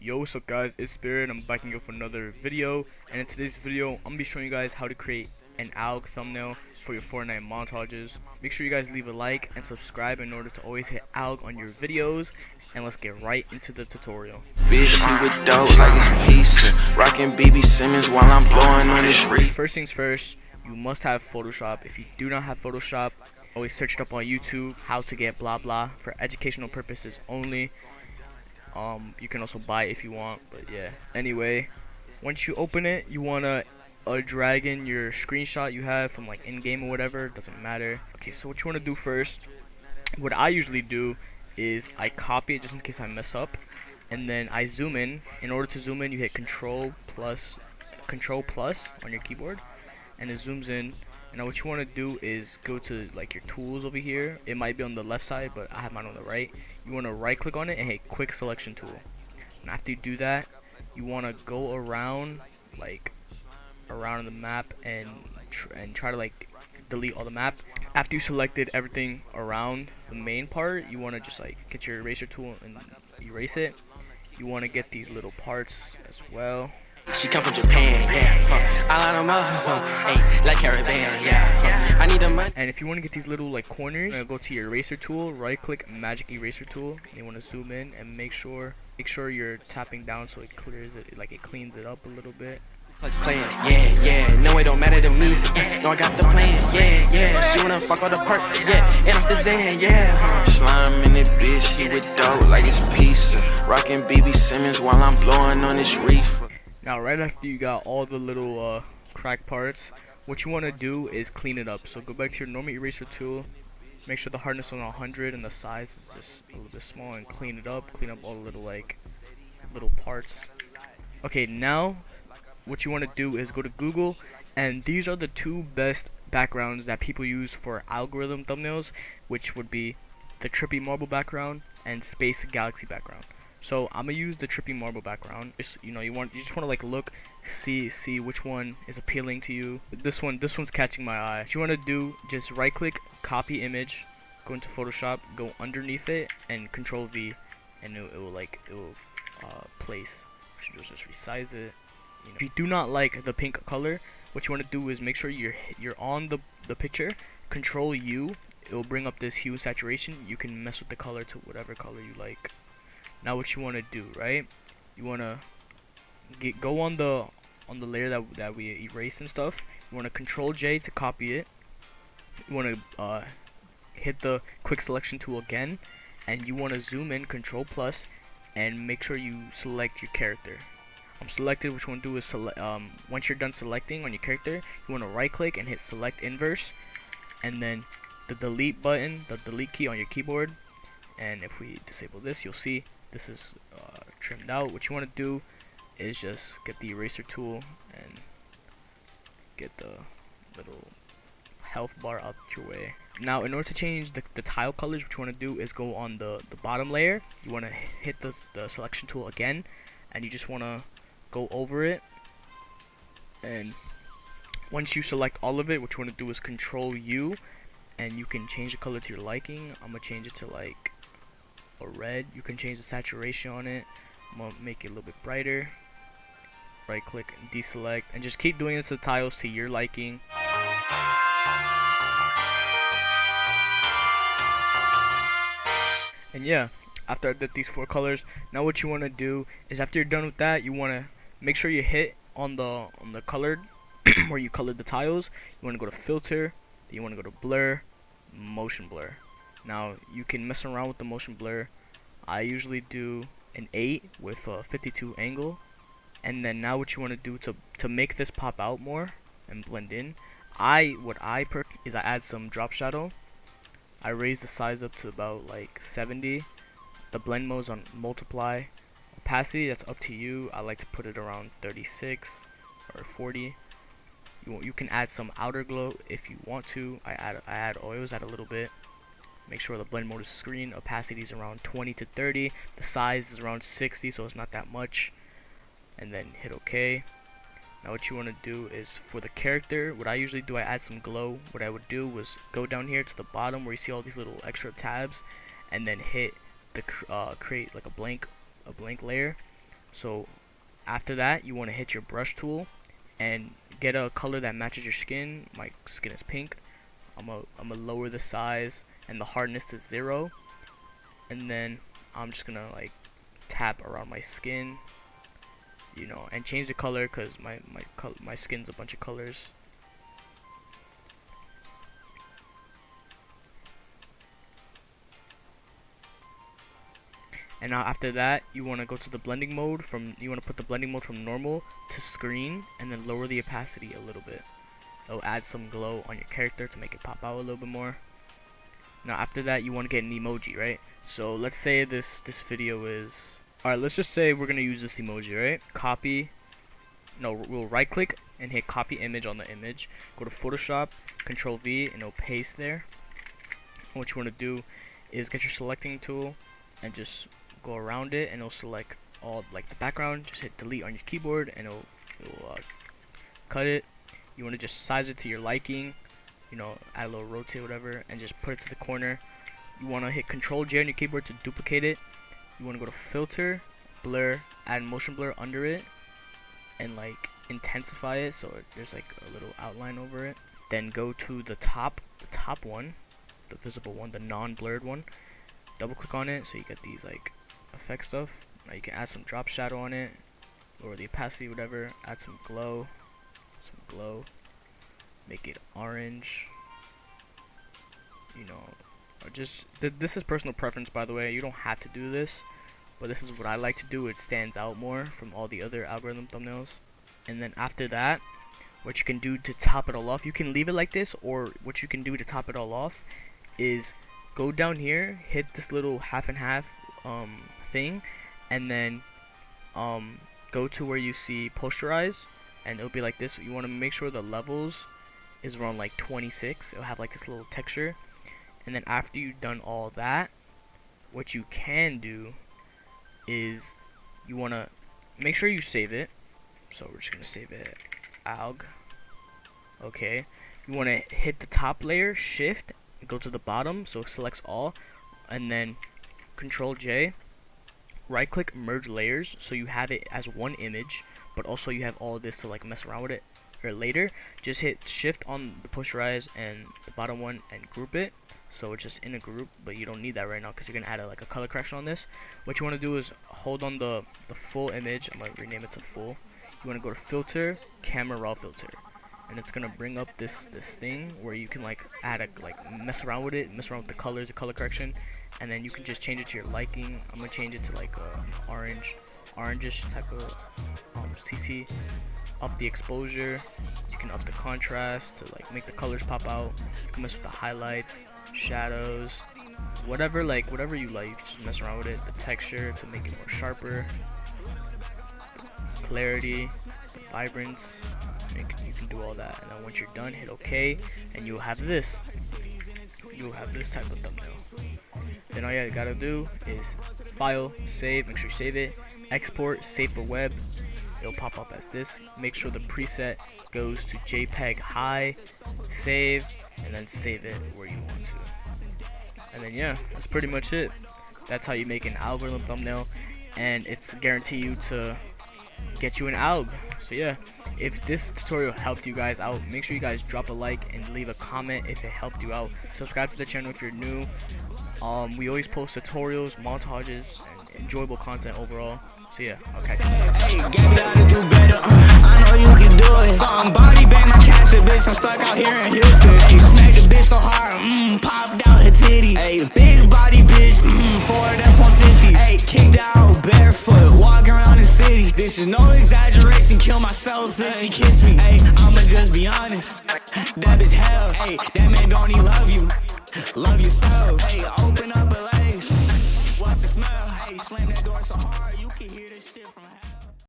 Yo, what's up guys, it's Spirit. I'm backing up for another video, and in today's video I'm gonna be showing you guys how to create an ALG thumbnail for your Fortnite montages. Make sure you guys leave a like and subscribe in order to always hit ALG on your videos, and let's get right into the tutorial. Bitch, he with dope like it's pizza. Rockin' BB Simmons while I'm blowing on this reef. First things first, you must have Photoshop. If you do not have Photoshop, always search it up on YouTube, how to get blah blah, for educational purposes only. You can also buy it if you want, but yeah. Anyway, once you open it, you wanna drag in your screenshot you have from like in-game or whatever, doesn't matter. Okay, so what you wanna do first, what I usually do is I copy it just in case I mess up, and then I zoom in. In order to zoom in, you hit Control plus on your keyboard, and it zooms in. And now what you want to do is go to like your tools over here. It might be on the left side, but I have mine on the right. You want to right click on it and hit quick selection tool. And after you do that, you want to go around like around the map and try to like delete all the map. After you selected everything around the main part, you want to just like get your eraser tool and erase it. You want to get these little parts as well. She come from Japan, yeah. I line them up, hey, like Caribbean, yeah. I need the money. And if you want to get these little like corners, go to your eraser tool, right click magic eraser tool. And you want to zoom in and make sure you're tapping down so it clears it, like it cleans it up a little bit. Playing, yeah. No, it don't matter to me. No, I got the plan, yeah. She wanna fuck all the perk, yeah. And off the Zan, yeah. Slime in it, bitch, he with dope like it's pizza. Rockin' BB Simmons while I'm blowing on this reef. Now right after you got all the little crack parts, what you want to do is clean it up. So go back to your normal eraser tool, make sure the hardness is on 100 and the size is just a little bit small, and clean it up. Clean up all the little parts. Okay, now what you want to do is go to Google, and these are the two best backgrounds that people use for algorithm thumbnails, which would be the Trippy Marble background and Space Galaxy background. So I'm gonna use the Trippy Marble background. You just want to like look, see which one is appealing to you. This one's catching my eye. What you want to do, just right click, copy image, go into Photoshop, go underneath it, and Control V, and it will place. You should just resize it. If you do not like the pink color, what you want to do is make sure you're on the picture. Control U, it will bring up this hue saturation. You can mess with the color to whatever color you like. Now what you want to do, right? You want to go on the layer that we erased and stuff. You want to Control J to copy it. You want to hit the quick selection tool again, and you want to zoom in, Control plus, and make sure you select your character. I'm selected. What you want to do is select. Once you're done selecting on your character, you want to right click and hit Select Inverse, and then the delete button, the delete key on your keyboard. And if we disable this, you'll see this is trimmed out. What you want to do is just get the eraser tool and get the little health bar out your way. Now in order to change the tile colors, what you want to do is go on the bottom layer. You want to hit the selection tool again, and you just want to go over it. And once you select all of it, what you want to do is Control U, and you can change the color to your liking. I'm gonna change it to like a red. You can change the saturation on it. I'm gonna make it a little bit brighter. Right click and deselect, and just keep doing this to the tiles to your liking. And yeah, after I did these 4 colors, now what you want to do is, after you're done with that, you want to make sure you hit on the colored where you colored the tiles. You want to go to filter, then you want to go to blur, motion blur. Now you can mess around with the motion blur. I usually do an 8 with a 52 angle. And then now what you want to do to make this pop out more and blend in, I add some drop shadow. I raise the size up to about like 70. The blend mode's on multiply. Opacity, that's up to you. I like to put it around 36 or 40. You can add some outer glow if you want to. I add oils, add a little bit. Make sure the blend mode is screen. Opacity is around 20 to 30. The size is around 60, so it's not that much. And then hit OK. Now what you want to do is, for the character, what I usually do, I add some glow. What I would do was go down here to the bottom where you see all these little extra tabs, and then hit the create like a blank layer. So after that, you want to hit your brush tool and get a color that matches your skin. My skin is pink. I'm gonna lower the size and the hardness to 0, and then I'm just gonna like tap around my skin, you know, and change the color because my skin's a bunch of colors. And now after that, you want to go to the blending mode you want to put the blending mode from normal to screen, and then lower the opacity a little bit. It'll add some glow on your character to make it pop out a little bit more. Now after that, you want to get an emoji, right? So let's say this video is, alright, let's just say we're gonna use this emoji, right? We'll right click and hit copy image on the image. Go to Photoshop, Control V, and it'll paste there. And what you want to do is get your selecting tool and just go around it, and it'll select all like the background. Just hit delete on your keyboard and it'll cut it. You want to just size it to your liking, you know, add a little rotate, whatever, and just put it to the corner. You want to hit Control J on your keyboard to duplicate it. You want to go to filter, blur, add motion blur under it, and like intensify it so there's like a little outline over it. Then go to the top one, the visible one, the non-blurred one. Double click on it so you get these like effect stuff. Now you can add some drop shadow on it, lower the opacity, whatever. Add some glow, make it orange, you know, or just this is personal preference, by the way. You don't have to do this, but this is what I like to do. It stands out more from all the other algorithm thumbnails. And then after that, what you can do to top it all off, you can leave it like this, or what you can do to top it all off is go down here, hit this little half and half thing, and then go to where you see posterize, and it'll be like this. You want to make sure the levels is around like 26. It'll have like this little texture. And then after you've done all that, what you can do is you want to make sure you save it. So we're just gonna save it alg. Okay, you want to hit the top layer, shift, go to the bottom so it selects all, and then Control J, right click, merge layers, so you have it as one image, but also you have all this to like mess around with it or later. Just hit shift on the posterize and the bottom one and group it so it's just in a group, but you don't need that right now because you're gonna add like a color correction on this. What you want to do is hold on the full image. I'm gonna rename it to full. You want to go to filter, camera raw filter, and it's gonna bring up this thing where you can like add mess around with it, mess around with the colors, the color correction, and then you can just change it to your liking. I'm gonna change it to like orangish type of CC. Up the exposure, you can up the contrast to like make the colors pop out. You can mess with the highlights, shadows, whatever you like. You can just mess around with it. The texture to make it more sharper, clarity, the vibrance. You can do all that, and then once you're done, hit OK, and you'll have this. You'll have this type of thumbnail. Then all you gotta do is file, save. Make sure you save it. Export, save for web. It'll pop up as this. Make sure the preset goes to JPEG high, save, and then save it where you want to. And then yeah, that's pretty much it. That's how you make an algorithm thumbnail, and it's guaranteed you to get you an alg. So yeah, if this tutorial helped you guys out, make sure you guys drop a like and leave a comment if it helped you out. Subscribe to the channel if you're new. We always post tutorials, montages, and enjoyable content overall. So yeah, okay. Hey, gotta do better. I know you can do it. Somebody bang my catch a bitch. I'm stuck out here in Houston. Hey, smack the bitch so hard, popped out her titty. Hey, big body bitch, Ford F-150. Hey, kicked out barefoot, walking around the city. This is no exaggeration. Kill myself if she kiss me. Hey, I'ma just be honest. That bitch hell. Hey, that man don't even love you. Love yourself. Hey, open up a legs. What's the smell? Hey, slam that door so hard you can hear this shit from hell.